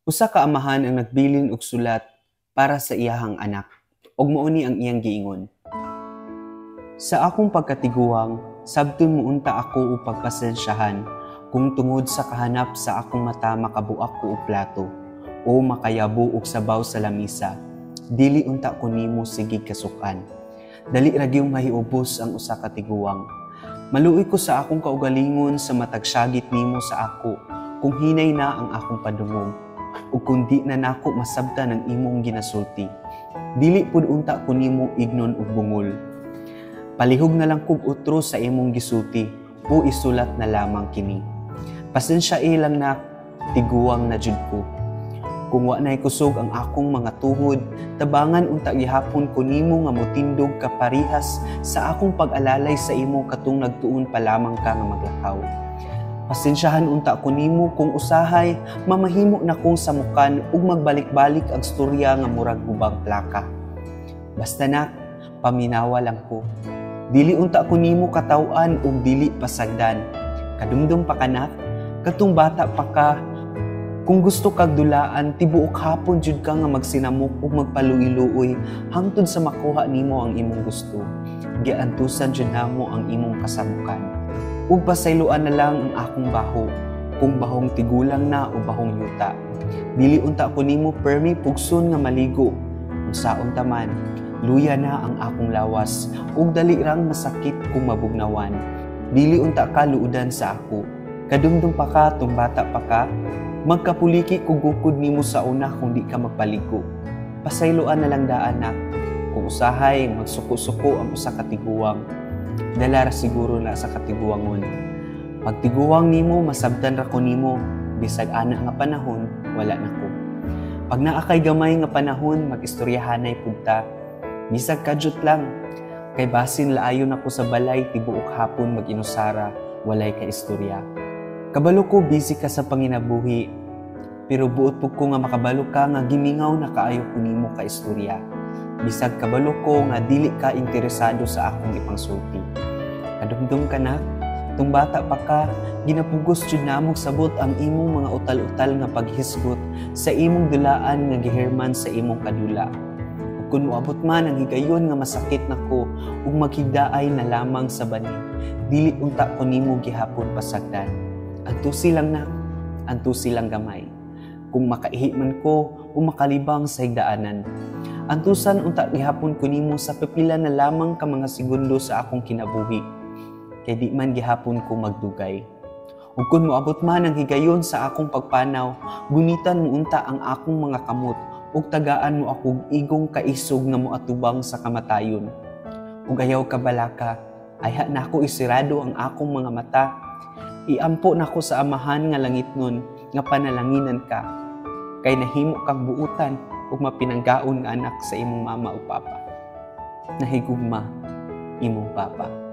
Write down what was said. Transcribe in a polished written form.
Usa ka amahan ang nagbilin og sulat para sa iyahang anak, ug mauni ang iyang giingon. Sa akong pagkatiguang, sabton muunta ako og pagpasensyahan kung tungod sa kahanap sa akong mata makabuak ko og plato o makayabo og sabaw sa lamisa. Dili unta ko nimo sige kasukan. Dali ra gyud mahiubos ang usa ka tiguang. Maluoy ko sa akong kaugalingon sa matagsyagit nimo sa ako kung hinay na ang akong padungog ug kung di na nako masabtan ang imong ginasulti. Dili pud unta ko nimo ignon ug bungol. Palihog na lang kog utro sa imong gisulti o isulat na lamang kini. Pasensya ilang na tiguang na jud ko. Kung wa nay kusog ang akong mga tuhod, tabangan unta gihapon ko nimo nga motindog ka parihas sa akong pag-alalay sa imo katong nagtuon pa lamang ka nga maglakaw. Pasensyahan unta ko nimo kung usahay mamahimo na kong samukan ug magbalik-balik ang storya nga murag ubang plaka. Basta na, paminawa lang ko. Dili unta ko nimo kataw-an ug dili pasagdan. Kadumdum pa kanak, katong bata pa ka. Kung gusto kag dulaan, tibuok hapon jud ka nga magsinamok ug magpaluoy-luoy hangtod sa makuha nimo ang imong gusto. Giantusan jud namo ang imong kasamukan. Ug pasayloan na lang ang akong baho, kung bahong tigulang na o bahong yuta. Dili unta ko nimo permi pugson nga maligo. Unsaon ta man, luya na ang akong lawas ug dali rang masakit kung mabugnawan. Dili unta ka luudan sa ako. Kadumdum pa ka tung bata pa ka. Magkapuliki kung gukod nimo sa una kung di ka magpaligo. Pasayloan na lang daan na. Kung usahay, magsuko-suko ang usa ka tiguang. Dala ra siguro na sa katiguangon. Pag tiguang nimo, masabtan ra ko nimo. Bisag ana nga panahon, wala na ko. Pag naakay gamay nga panahon, mag-istoryahanay pugta. Bisag kadyot lang. Kay basin laayon ako sa balay, tibuok hapon mag-inusara, walay ka istorya. Kabalo ko busy ka sa panginabuhi, pero buot po ko nga makabalo ka nga gimingaw na kaayo ko nimo ka istorya. Bisag kabalo ko nga dili ka interesado sa akong ipangsulti. Kadumdum ka na, tung bata pa ka, ginapugos jud namong sabot ang imong mga utal-utal nga paghisgot sa imong dulaan nga gihirman sa imong kadula. Ug kun moabot man ang higayon nga masakit nako ug maghigdaay na lamang sa bani, dili unta ko nimo gihapon pasagdan. Antusi lang na, antusi lang gamay. Kung makaihi man ko o makalibang sa higdaanan. Antusan unta gihapon ko nimo sa pipila na lamang ka mga segundo sa akong kinabuhi. Kay di man gihapon ko magdugay. Ug kung moabot man ang higayon sa akong pagpanaw, gunitan mo unta ang akong mga kamot ug tagaan mo akong igong kaisog nga moatubang sa kamatayon. Ug ayaw ka balaka, ayha na ako isirado ang akong mga mata. Iampo na ko sa amahan nga langitnon nga panalanginan ka. Kay nahimo kang buutan ug mapinanggaon nga anak sa imong mama o papa. Nahigugma imong papa.